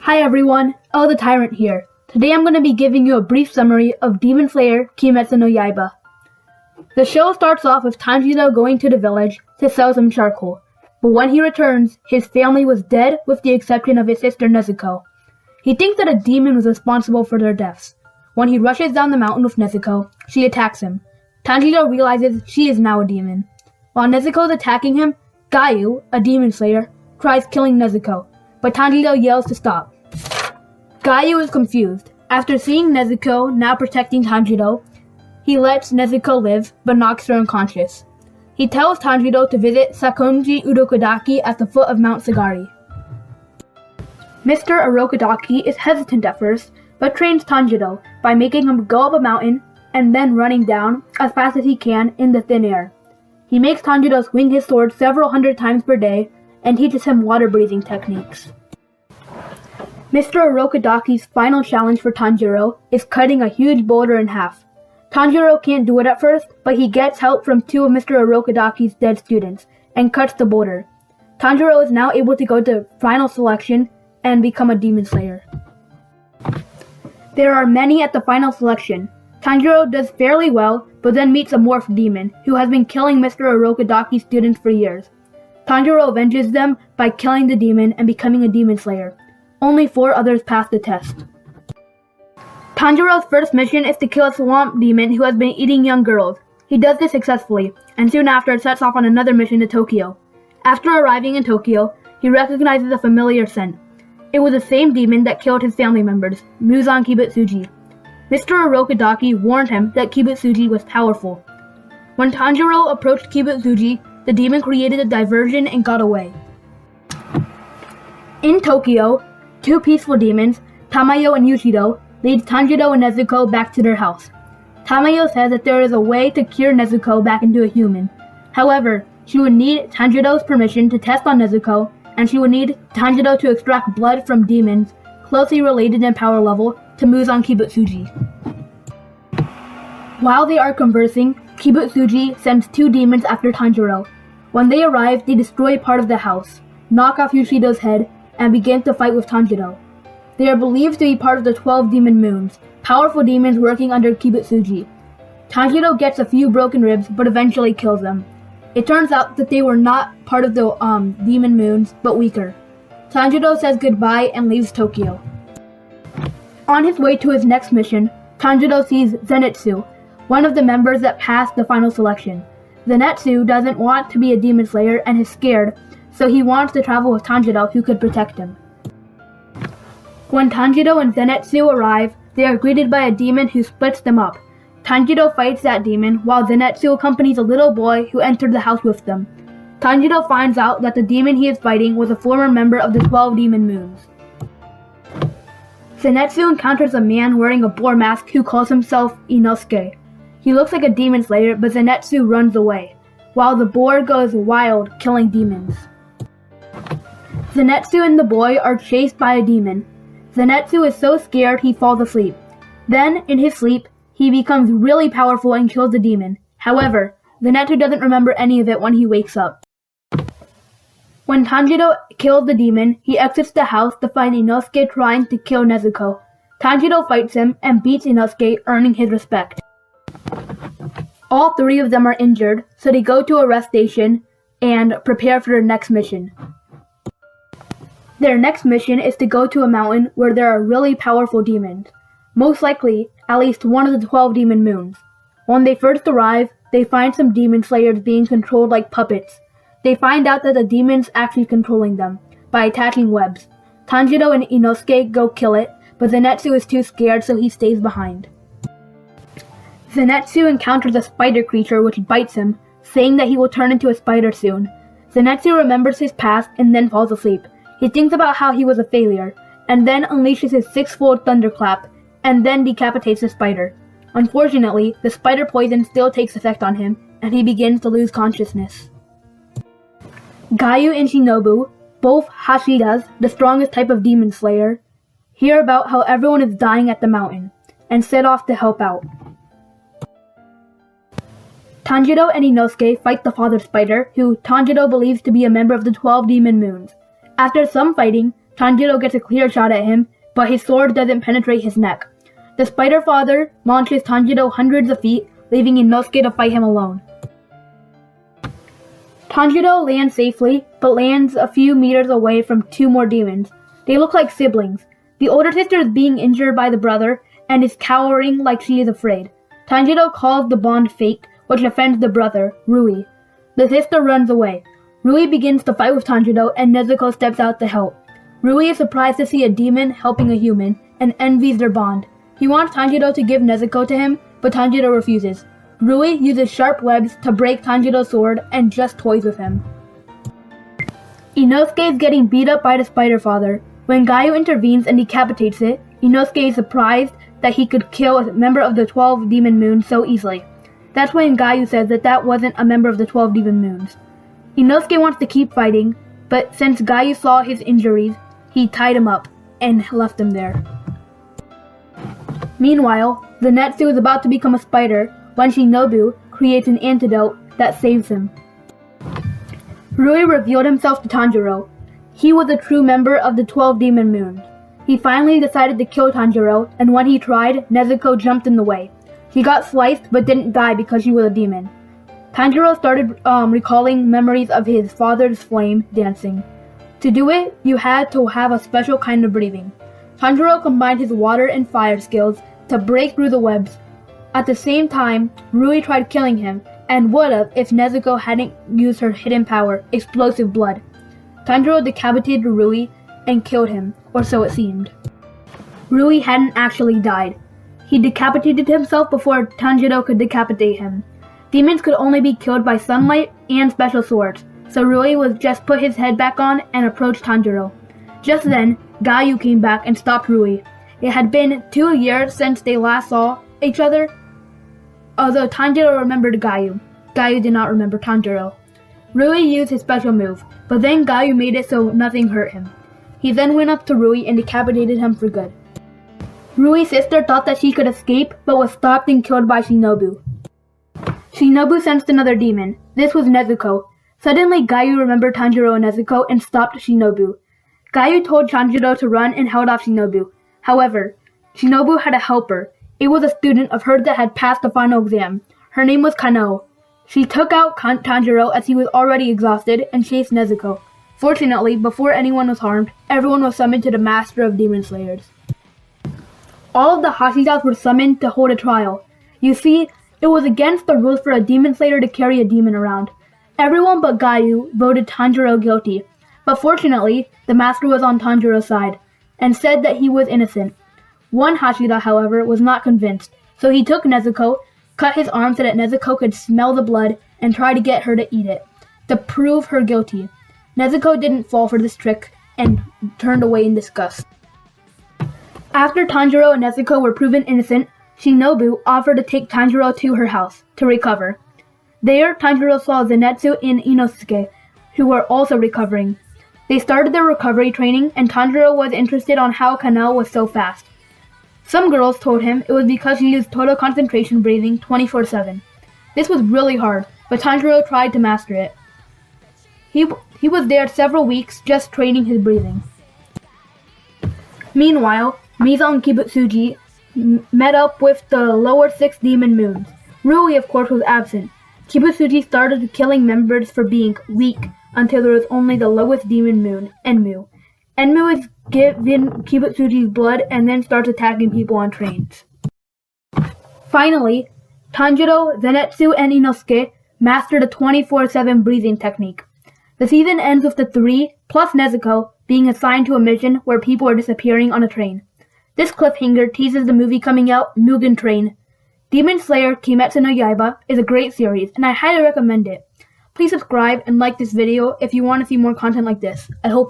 Hi everyone, the Tyrant here. Today I'm going to be giving you a brief summary of Demon Slayer Kimetsu no Yaiba. The show starts off with Tanjiro going to the village to sell some charcoal, but when he returns, his family was dead with the exception of his sister Nezuko. He thinks that a demon was responsible for their deaths. When he rushes down the mountain with Nezuko, she attacks him. Tanjiro realizes she is now a demon. While Nezuko is attacking him, Gayu, a demon slayer, tries killing Nezuko, but Tanjiro yells to stop. Gayu is confused. After seeing Nezuko now protecting Tanjiro, he lets Nezuko live, but knocks her unconscious. He tells Tanjiro to visit Sakonji Urokodaki at the foot of Mount Sagari. Mr. Urokodaki is hesitant at first, but trains Tanjiro by making him go up a mountain and then running down as fast as he can in the thin air. He makes Tanjiro swing his sword several hundred times per day and teaches him water-breathing techniques. Mr. Urokodaki's final challenge for Tanjiro is cutting a huge boulder in half. Tanjiro can't do it at first, but he gets help from two of Mr. Urokodaki's dead students and cuts the boulder. Tanjiro is now able to go to final selection and become a demon slayer. There are many at the final selection. Tanjiro does fairly well, but then meets a morph demon who has been killing Mr. Urokodaki's students for years. Tanjiro avenges them by killing the demon and becoming a demon slayer. Only 4 others pass the test. Tanjiro's first mission is to kill a swamp demon who has been eating young girls. He does this successfully, and soon after sets off on another mission to Tokyo. After arriving in Tokyo, he recognizes a familiar scent. It was the same demon that killed his family members, Muzan Kibutsuji. Mr. Urokodaki warned him that Kibutsuji was powerful. When Tanjiro approached Kibutsuji, the demon created a diversion and got away. In Tokyo, 2 peaceful demons, Tamayo and Yushido, lead Tanjiro and Nezuko back to their house. Tamayo says that there is a way to cure Nezuko back into a human. However, she would need Tanjiro's permission to test on Nezuko, and she would need Tanjiro to extract blood from demons closely related in power level to Muzan Kibutsuji. While they are conversing, Kibutsuji sends 2 demons after Tanjiro. When they arrive, they destroy part of the house, knock off Yushido's head, and begin to fight with Tanjiro. They are believed to be part of the 12 demon moons, powerful demons working under Kibutsuji. Tanjiro gets a few broken ribs, but eventually kills them. It turns out that they were not part of the demon moons, but weaker. Tanjiro says goodbye and leaves Tokyo. On his way to his next mission, Tanjiro sees Zenitsu, one of the members that passed the final selection. Zenitsu doesn't want to be a demon slayer and is scared, so he wants to travel with Tanjiro, who could protect him. When Tanjiro and Zenitsu arrive, they are greeted by a demon who splits them up. Tanjiro fights that demon, while Zenitsu accompanies a little boy who entered the house with them. Tanjiro finds out that the demon he is fighting was a former member of the 12 demon moons. Zenitsu encounters a man wearing a boar mask who calls himself Inosuke. He looks like a demon slayer, but Zenitsu runs away, while the boar goes wild, killing demons. Zenitsu and the boy are chased by a demon. Zenitsu is so scared he falls asleep. Then, in his sleep, he becomes really powerful and kills the demon. However, Zenitsu doesn't remember any of it when he wakes up. When Tanjiro kills the demon, he exits the house to find Inosuke trying to kill Nezuko. Tanjiro fights him and beats Inosuke, earning his respect. All 3 of them are injured, so they go to a rest station and prepare for their next mission. Their next mission is to go to a mountain where there are really powerful demons. Most likely, at least one of the 12 demon moons. When they first arrive, they find some demon slayers being controlled like puppets. They find out that the demon's actually controlling them by attaching webs. Tanjiro and Inosuke go kill it, but Zenitsu is too scared, so he stays behind. Zenitsu encounters a spider creature which bites him, saying that he will turn into a spider soon. Zenitsu remembers his past and then falls asleep. He thinks about how he was a failure, and then unleashes his 6-fold thunderclap, and then decapitates the spider. Unfortunately, the spider poison still takes effect on him, and he begins to lose consciousness. Gayu and Shinobu, both Hashiras, the strongest type of demon slayer, hear about how everyone is dying at the mountain, and set off to help out. Tanjiro and Inosuke fight the father spider, who Tanjiro believes to be a member of the 12 demon moons. After some fighting, Tanjiro gets a clear shot at him, but his sword doesn't penetrate his neck. The Spider Father launches Tanjiro hundreds of feet, leaving Inosuke to fight him alone. Tanjiro lands safely, but lands a few meters away from two more demons. They look like siblings. The older sister is being injured by the brother and is cowering like she is afraid. Tanjiro calls the bond fake, which offends the brother, Rui. The sister runs away. Rui begins to fight with Tanjiro, and Nezuko steps out to help. Rui is surprised to see a demon helping a human, and envies their bond. He wants Tanjiro to give Nezuko to him, but Tanjiro refuses. Rui uses sharp webs to break Tanjiro's sword and just toys with him. Inosuke is getting beat up by the Spider Father. When Gaio intervenes and decapitates it, Inosuke is surprised that he could kill a member of the 12 Demon Moons so easily. That's when Gaio says that wasn't a member of the 12 Demon Moons. Inosuke wants to keep fighting, but since Gaio saw his injuries, he tied him up and left him there. Meanwhile, Zenitsu is about to become a spider when Shinobu creates an antidote that saves him. Rui revealed himself to Tanjiro. He was a true member of the 12 Demon Moons. He finally decided to kill Tanjiro, and when he tried, Nezuko jumped in the way. She got sliced but didn't die because she was a demon. Tanjiro started recalling memories of his father's flame dancing. To do it, you had to have a special kind of breathing. Tanjiro combined his water and fire skills to break through the webs. At the same time, Rui tried killing him, and would've if Nezuko hadn't used her hidden power, Explosive Blood. Tanjiro decapitated Rui and killed him, or so it seemed. Rui hadn't actually died. He decapitated himself before Tanjiro could decapitate him. Demons could only be killed by sunlight and special swords, so Rui was just put his head back on and approached Tanjiro. Just then, Gaio came back and stopped Rui. It had been 2 years since they last saw each other. Although Tanjiro remembered Gaio, Gaio did not remember Tanjiro. Rui used his special move, but then Gaio made it so nothing hurt him. He then went up to Rui and decapitated him for good. Rui's sister thought that she could escape, but was stopped and killed by Shinobu. Shinobu sensed another demon. This was Nezuko. Suddenly, Gaio remembered Tanjiro and Nezuko and stopped Shinobu. Gaio told Tanjiro to run and held off Shinobu. However, Shinobu had a helper. It was a student of hers that had passed the final exam. Her name was Kanao. She took out Tanjiro as he was already exhausted and chased Nezuko. Fortunately, before anyone was harmed, everyone was summoned to the Master of Demon Slayers. All of the Hashiras were summoned to hold a trial. You see, it was against the rules for a demon slayer to carry a demon around. Everyone but Gaio voted Tanjiro guilty, but fortunately, the Master was on Tanjiro's side, and said that he was innocent. One Hashira, however, was not convinced, so he took Nezuko, cut his arm so that Nezuko could smell the blood, and tried to get her to eat it, to prove her guilty. Nezuko didn't fall for this trick, and turned away in disgust. After Tanjiro and Nezuko were proven innocent, Shinobu offered to take Tanjiro to her house, to recover. There, Tanjiro saw Zenitsu and Inosuke, who were also recovering. They started their recovery training, and Tanjiro was interested on how Kanao was so fast. Some girls told him it was because she used total concentration breathing 24/7. This was really hard, but Tanjiro tried to master it. He was there several weeks just training his breathing. Meanwhile, Misa and Kibutsuji met up with the lower 6 demon moons. Rui, of course, was absent. Kibutsuji started killing members for being weak until there was only the lowest demon moon, Enmu. Enmu is given Kibutsuji's blood and then starts attacking people on trains. Finally, Tanjiro, Zenitsu, and Inosuke mastered a 24/7 breathing technique. The season ends with the 3, plus Nezuko, being assigned to a mission where people are disappearing on a train. This cliffhanger teases the movie coming out, Mugen Train. Demon Slayer Kimetsu no Yaiba is a great series, and I highly recommend it. Please subscribe and like this video if you want to see more content like this. I hope